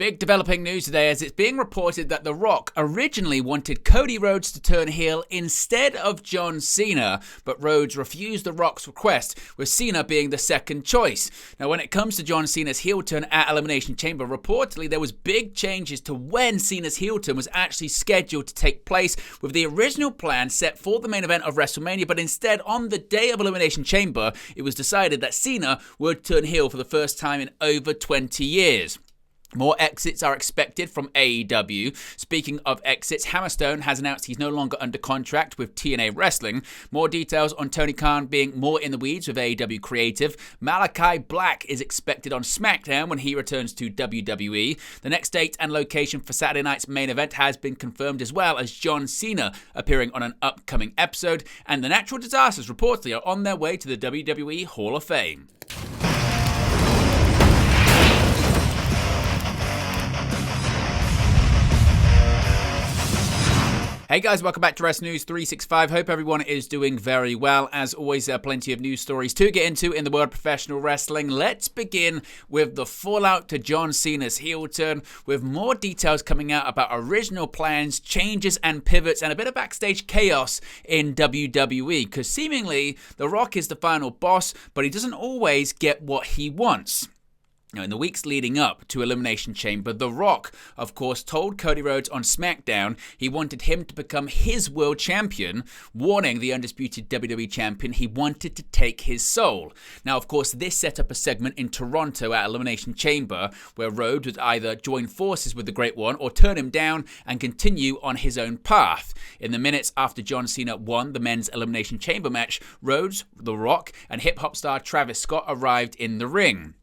Big developing news today as it's being reported that The Rock originally wanted Cody Rhodes to turn heel instead of John Cena, but Rhodes refused The Rock's request, with Cena being the second choice. Now, when it comes to John Cena's heel turn at Elimination Chamber, reportedly there was big changes to when Cena's heel turn was actually scheduled to take place, with the original plan set for the main event of WrestleMania, but instead on the day of Elimination Chamber, it was decided that Cena would turn heel for the first time in over 20 years. More exits are expected from AEW. Speaking of exits, Hammerstone has announced he's no longer under contract with TNA Wrestling. More details on Tony Khan being more in the weeds with AEW Creative. Malachi Black is expected on SmackDown when he returns to WWE. The next date and location for Saturday night's main event has been confirmed, as well as John Cena appearing on an upcoming episode. And the Natural Disasters reportedly are on their way to the WWE Hall of Fame. Hey guys, welcome back to Wrestling News 365. Hope everyone is doing very well. As always, there are plenty of news stories to get into in the world of professional wrestling. Let's begin with the fallout to John Cena's heel turn, with more details coming out about original plans, changes and pivots, and a bit of backstage chaos in WWE, because seemingly The Rock is the final boss, but he doesn't always get what he wants. Now, in the weeks leading up to Elimination Chamber, The Rock, of course, told Cody Rhodes on SmackDown he wanted him to become his world champion, warning the undisputed WWE champion he wanted to take his soul. Now, of course, this set up a segment in Toronto at Elimination Chamber where Rhodes would either join forces with the Great One or turn him down and continue on his own path. In the minutes after John Cena won the men's Elimination Chamber match, Rhodes, The Rock, and hip-hop star Travis Scott arrived in the ring.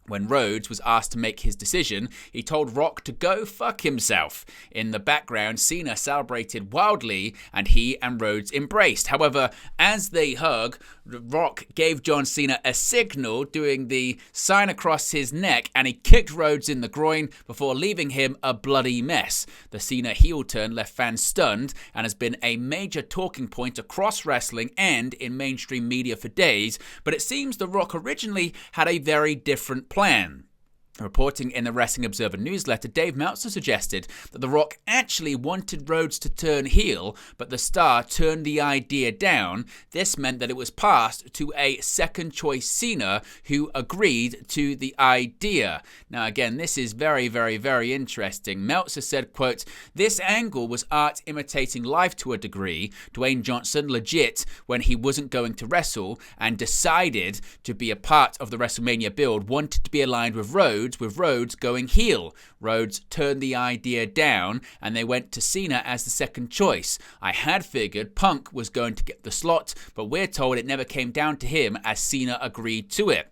When Rhodes was asked to make his decision, he told Rock to go fuck himself. In the background, Cena celebrated wildly and he and Rhodes embraced. However, as they hug, Rock gave John Cena a signal, doing the sign across his neck, and he kicked Rhodes in the groin before leaving him a bloody mess. The Cena heel turn left fans stunned and has been a major talking point across wrestling and in mainstream media for days, but it seems The Rock originally had a very different plan. Reporting in the Wrestling Observer newsletter, Dave Meltzer suggested that The Rock actually wanted Rhodes to turn heel, but the star turned the idea down. This meant that it was passed to a second choice Cena, who agreed to the idea. Now again, this is very, very, very interesting. Meltzer said, quote, "This angle was art imitating life to a degree. Dwayne Johnson legit when he wasn't going to wrestle and decided to be a part of the WrestleMania build, wanted to be aligned with Rhodes going heel. Rhodes turned the idea down and they went to Cena as the second choice. I had figured Punk was going to get the slot, but we're told it never came down to him as Cena agreed to it."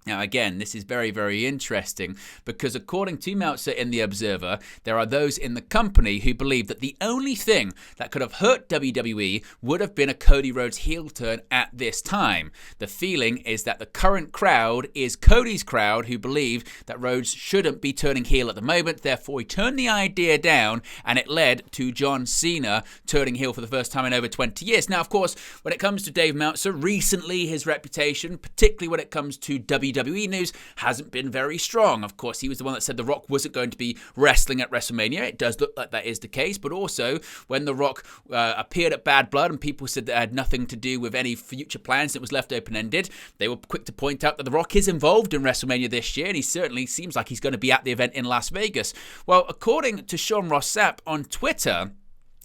Now again, this is very, very interesting because according to Meltzer in The Observer, there are those in the company who believe that the only thing that could have hurt WWE would have been a Cody Rhodes heel turn at this time. The feeling is that the current crowd is Cody's crowd, who believe that Rhodes shouldn't be turning heel at the moment, therefore he turned the idea down and it led to John Cena turning heel for the first time in over 20 years. Now, of course, when it comes to Dave Meltzer, recently his reputation, particularly when it comes to WWE news, hasn't been very strong. Of course, he was the one that said The Rock wasn't going to be wrestling at WrestleMania. It does look like that is the case, but also when The Rock appeared at Bad Blood and people said that it had nothing to do with any future plans, it was left open-ended, they were quick to point out that The Rock is involved in WrestleMania this year, and he certainly seems like he's going to be at the event in Las Vegas. Well, according to Sean Ross Sapp on Twitter,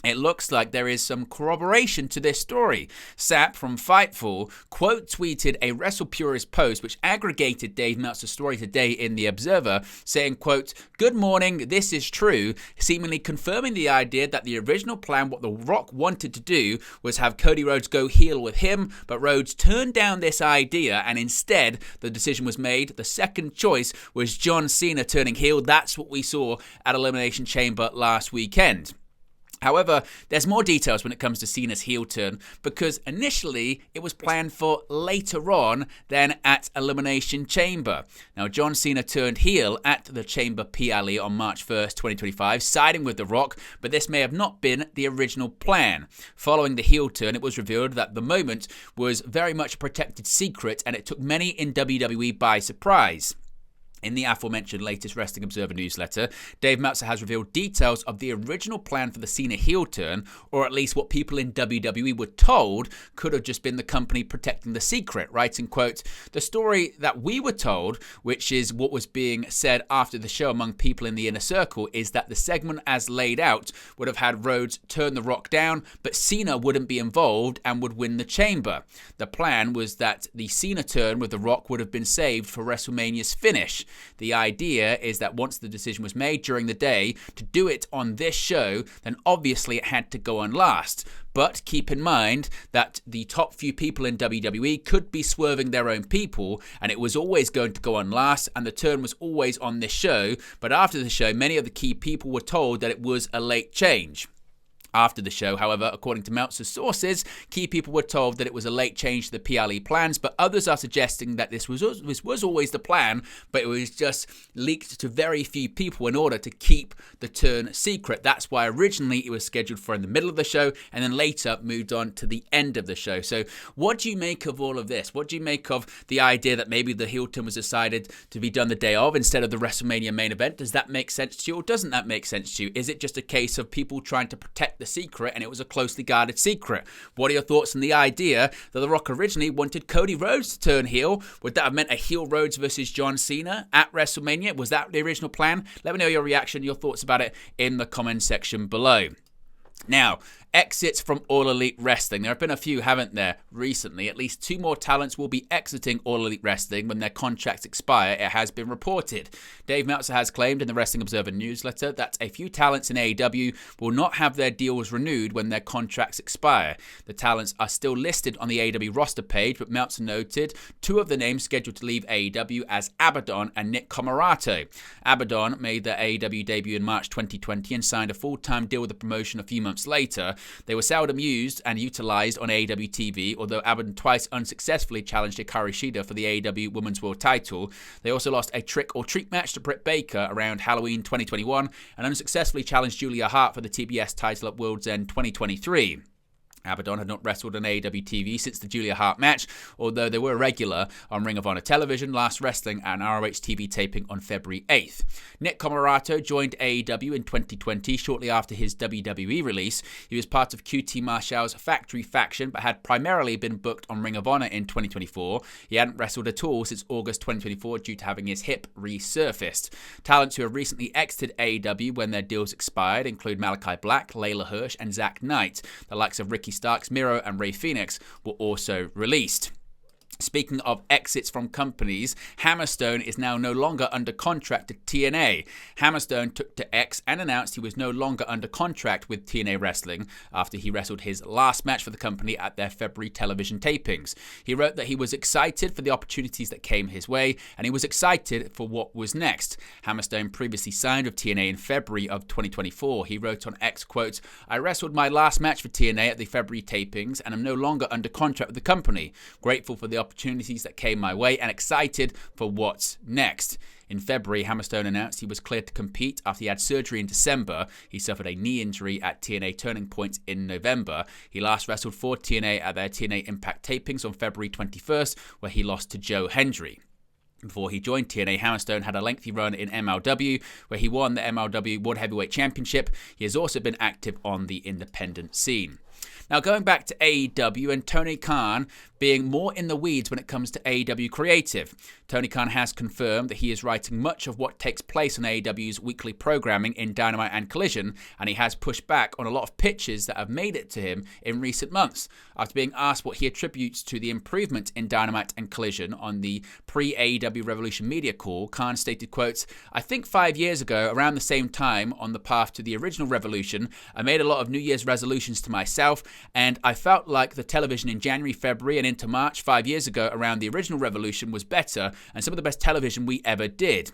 it looks like there is some corroboration to this story. Sapp from Fightful quote-tweeted a WrestlePurist post which aggregated Dave Meltzer's story today in The Observer, saying, quote, "Good morning, this is true," seemingly confirming the idea that the original plan, what The Rock wanted to do, was have Cody Rhodes go heel with him, but Rhodes turned down this idea and instead the decision was made. The second choice was John Cena turning heel. That's what we saw at Elimination Chamber last weekend. However, there's more details when it comes to Cena's heel turn, because initially it was planned for later on than at Elimination Chamber. Now, John Cena turned heel at the Chamber PLE on March 1st, 2025, siding with The Rock, but this may have not been the original plan. Following the heel turn, it was revealed that the moment was very much a protected secret, and it took many in WWE by surprise. In the aforementioned latest Wrestling Observer newsletter, Dave Meltzer has revealed details of the original plan for the Cena heel turn, or at least what people in WWE were told could have just been the company protecting the secret, writing, quote, "The story that we were told, which is what was being said after the show among people in the inner circle, is that the segment as laid out would have had Rhodes turn The Rock down, but Cena wouldn't be involved and would win the chamber. The plan was that the Cena turn with The Rock would have been saved for WrestleMania's finish. The idea is that once the decision was made during the day to do it on this show, then obviously it had to go on last. But keep in mind that the top few people in WWE could be swerving their own people, and it was always going to go on last, and the turn was always on this show. But after the show, many of the key people were told that it was a late change." After the show, however, according to Meltzer's sources, key people were told that it was a late change to the PLE plans, but others are suggesting that this was always the plan, but it was just leaked to very few people in order to keep the turn secret. That's why originally it was scheduled for in the middle of the show, and then later moved on to the end of the show. So what do you make of all of this? What do you make of the idea that maybe the heel turn was decided to be done the day of instead of the WrestleMania main event? Does that make sense to you, or doesn't that make sense to you? Is it just a case of people trying to protect the secret, and it was a closely guarded secret? What are your thoughts on the idea that The Rock originally wanted Cody Rhodes to turn heel? Would that have meant a heel Rhodes versus John Cena at WrestleMania? Was that the original plan? Let me know your reaction, your thoughts about it in the comment section below. Now, exits from All Elite Wrestling. There have been a few, haven't there, recently? At least 2 more talents will be exiting All Elite Wrestling when their contracts expire, it has been reported. Dave Meltzer has claimed in the Wrestling Observer newsletter that a few talents in AEW will not have their deals renewed when their contracts expire. The talents are still listed on the AEW roster page, but Meltzer noted 2 of the names scheduled to leave AEW as Abaddon and Nick Comoroto. Abaddon made their AEW debut in March 2020 and signed a full-time deal with the promotion a few months later. They were seldom used and utilized on AEW TV, although Abaddon twice unsuccessfully challenged Hikaru Shida for the AEW Women's World title. They also lost a trick or treat match to Britt Baker around Halloween 2021 and unsuccessfully challenged Julia Hart for the TBS title at World's End 2023. Abaddon had not wrestled on AEW TV since the Julia Hart match, although they were regular on Ring of Honor television, last wrestling at an ROH TV taping on February 8th. Nick Comoroto joined AEW in 2020 shortly after his WWE release. He was part of QT Marshall's Factory faction, but had primarily been booked on Ring of Honor in 2024. He hadn't wrestled at all since August 2024 due to having his hip resurfaced. Talents who have recently exited AEW when their deals expired include Malachi Black, Layla Hirsch, and Zach Knight. The likes of Ricky Starks, Miro, and Rey Fenix were also released. Speaking of exits from companies, Hammerstone is now no longer under contract at TNA. Hammerstone took to X and announced he was no longer under contract with TNA Wrestling after he wrestled his last match for the company at their February television tapings. He wrote that he was excited for the opportunities that came his way, and he was excited for what was next. Hammerstone previously signed with TNA in February of 2024. He wrote on X, quote, "I wrestled my last match for TNA at the February tapings, and I'm no longer under contract with the company. Grateful for the opportunities that came my way and excited for what's next." In February, Hammerstone announced he was cleared to compete after he had surgery in December. He suffered a knee injury at TNA Turning Point in November. He last wrestled for TNA at their TNA Impact tapings on February 21st, where he lost to Joe Hendry. Before he joined TNA, Hammerstone had a lengthy run in MLW, where he won the MLW World Heavyweight Championship. He has also been active on the independent scene. Now, going back to AEW and Tony Khan being more in the weeds when it comes to AEW creative. Tony Khan has confirmed that he is writing much of what takes place on AEW's weekly programming in Dynamite and Collision, and he has pushed back on a lot of pitches that have made it to him in recent months. After being asked what he attributes to the improvement in Dynamite and Collision on the pre-AEW Revolution media call, Khan stated, quote, "I think 5 years ago, around the same time on the path to the original Revolution, I made a lot of New Year's resolutions to myself, and I felt like the television in January, February, and into March 5 years ago around the original Revolution was better and some of the best television we ever did.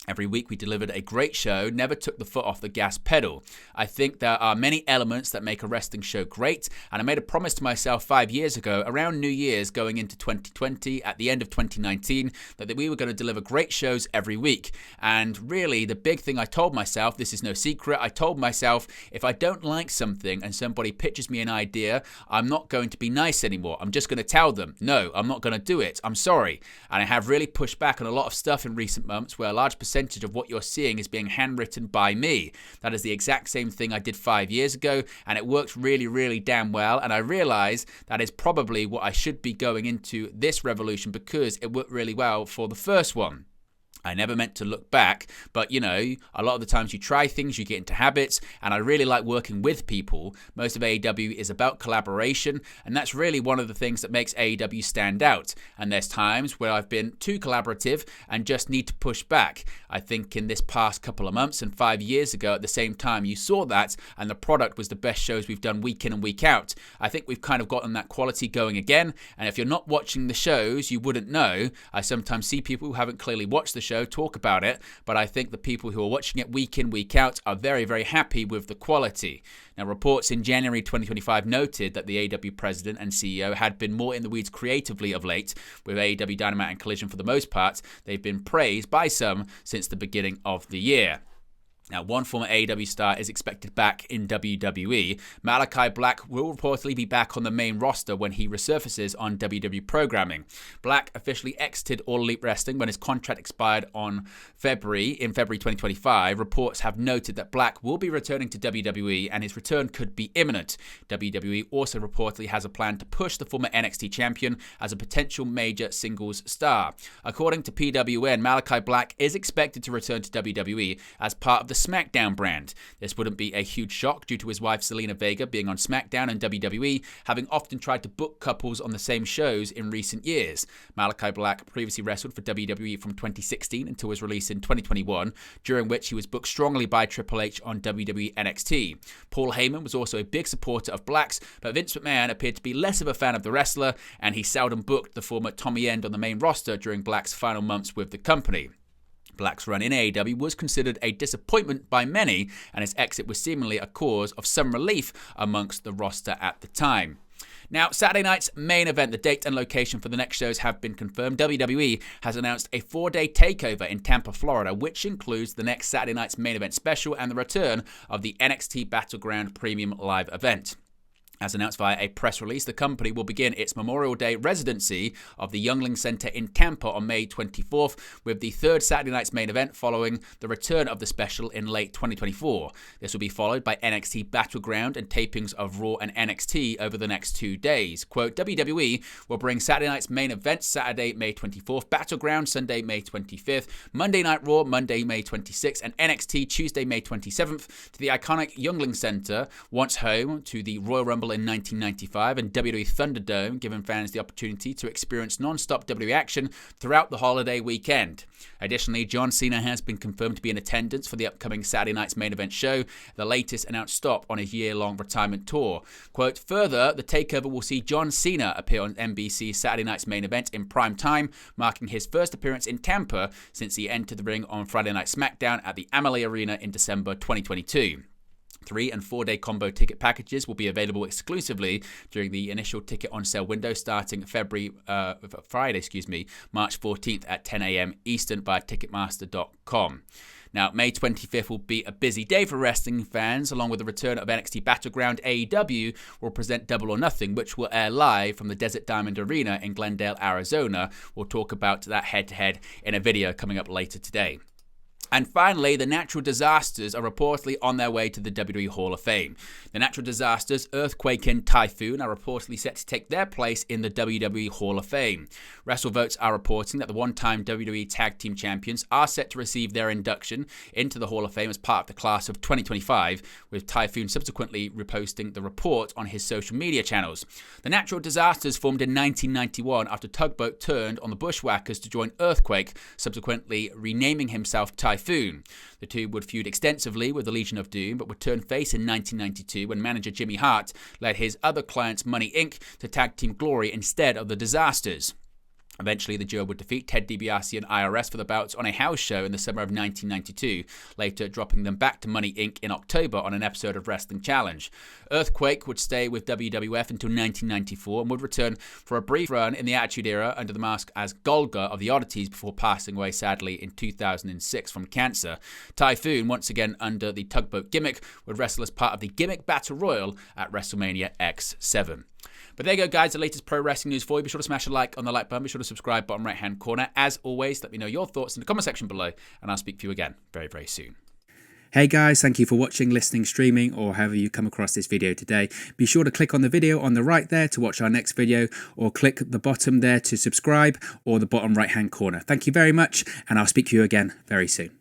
Every week we delivered a great show, never took the foot off the gas pedal. I think there are many elements that make a wrestling show great, and I made a promise to myself 5 years ago, around New Year's going into 2020, at the end of 2019, that we were going to deliver great shows every week. And really, the big thing I told myself, this is no secret, I told myself, if I don't like something and somebody pitches me an idea, I'm not going to be nice anymore. I'm just going to tell them, no, I'm not going to do it. I'm sorry. And I have really pushed back on a lot of stuff in recent months where a large percentage of what you're seeing is being handwritten by me. That is the exact same thing I did 5 years ago, and it works really, really damn well. And I realize that is probably what I should be going into this revolution, because it worked really well for the first one. I never meant to look back, but you know, a lot of the times you try things, you get into habits, and I really like working with people. Most of AEW is about collaboration, and that's really one of the things that makes AEW stand out. And there's times where I've been too collaborative and just need to push back. I think in this past couple of months and 5 years ago at the same time, you saw that, and the product was the best shows we've done week in and week out. I think we've kind of gotten that quality going again, and if you're not watching the shows, you wouldn't know. I sometimes see people who haven't clearly watched the show talk about it, but I think the people who are watching it week in, week out are very, very happy with the quality. Now, reports in January 2025 noted that the AEW president and CEO had been more in the weeds creatively of late. With AEW Dynamite and Collision for the most part, they've been praised by some since the beginning of the year. Now, one former AEW star is expected back in WWE. Malachi Black will reportedly be back on the main roster when he resurfaces on WWE programming. Black officially exited All Elite Wrestling when his contract expired in February 2025. Reports have noted that Black will be returning to WWE, and his return could be imminent. WWE also reportedly has a plan to push the former NXT champion as a potential major singles star. According to PWN, Malachi Black is expected to return to WWE as part of the SmackDown brand. This wouldn't be a huge shock due to his wife Zelina Vega being on SmackDown and WWE, having often tried to book couples on the same shows in recent years. Malachi Black previously wrestled for WWE from 2016 until his release in 2021, during which he was booked strongly by Triple H on WWE NXT. Paul Heyman was also a big supporter of Black's, but Vince McMahon appeared to be less of a fan of the wrestler, and he seldom booked the former Tommy End on the main roster during Black's final months with the company. Black's run in AEW was considered a disappointment by many, and his exit was seemingly a cause of some relief amongst the roster at the time. Now, Saturday night's main event, the date and location for the next shows have been confirmed. WWE has announced a 4-day takeover in Tampa, Florida, which includes the next Saturday night's main event special and the return of the NXT Battleground Premium Live event. As announced via a press release, the company will begin its Memorial Day residency of the Youngling Center in Tampa on May 24th, with the third Saturday night's main event following the return of the special in late 2024. This will be followed by NXT Battleground and tapings of Raw and NXT over the next 2 days. Quote, WWE will bring Saturday night's main event Saturday, May 24th, Battleground Sunday, May 25th, Monday Night Raw, Monday, May 26th, and NXT Tuesday, May 27th to the iconic Youngling Center, once home to the Royal Rumble in 1995 and WWE Thunderdome, giving fans the opportunity to experience non-stop WWE action throughout the holiday weekend. Additionally, John Cena has been confirmed to be in attendance for the upcoming Saturday night's main event show, the latest announced stop on his year-long retirement tour. Quote, further, the takeover will see John Cena appear on NBC's Saturday night's main event in prime time, marking his first appearance in Tampa since he entered the ring on Friday Night SmackDown at the Amalie Arena in December 2022. 3- and 4-day combo ticket packages will be available exclusively during the initial ticket on sale window starting Friday, March 14th at 10 a.m. Eastern via Ticketmaster.com. Now, May 25th will be a busy day for wrestling fans. Along with the return of NXT Battleground, AEW will present Double or Nothing, which will air live from the Desert Diamond Arena in Glendale, Arizona. We'll talk about that head-to-head in a video coming up later today. And finally, the Natural Disasters are reportedly on their way to the WWE Hall of Fame. The Natural Disasters, Earthquake and Typhoon, are reportedly set to take their place in the WWE Hall of Fame. WrestleVotes are reporting that the one-time WWE Tag Team Champions are set to receive their induction into the Hall of Fame as part of the class of 2025, with Typhoon subsequently reposting the report on his social media channels. The Natural Disasters formed in 1991 after Tugboat turned on the Bushwhackers to join Earthquake, subsequently renaming himself Typhoon. The two would feud extensively with the Legion of Doom, but would turn face in 1992 when manager Jimmy Hart led his other clients, Money Inc., to Tag Team Glory instead of the Disasters. Eventually, the duo would defeat Ted DiBiase and IRS for the belts on a house show in the summer of 1992, later dropping them back to Money Inc. in October on an episode of Wrestling Challenge. Earthquake would stay with WWF until 1994 and would return for a brief run in the Attitude Era under the mask as Golga of the Oddities before passing away sadly in 2006 from cancer. Typhoon, once again under the tugboat gimmick, would wrestle as part of the Gimmick Battle Royal at WrestleMania X7. But there you go, guys, the latest pro wrestling news for you. Be sure to smash a like on the like button. Be sure to subscribe, bottom right-hand corner. As always, let me know your thoughts in the comment section below, and I'll speak to you again very, very soon. Hey guys, thank you for watching, listening, streaming, or however you come across this video today. Be sure to click on the video on the right there to watch our next video, or click the bottom there to subscribe, or the bottom right-hand corner. Thank you very much, and I'll speak to you again very soon.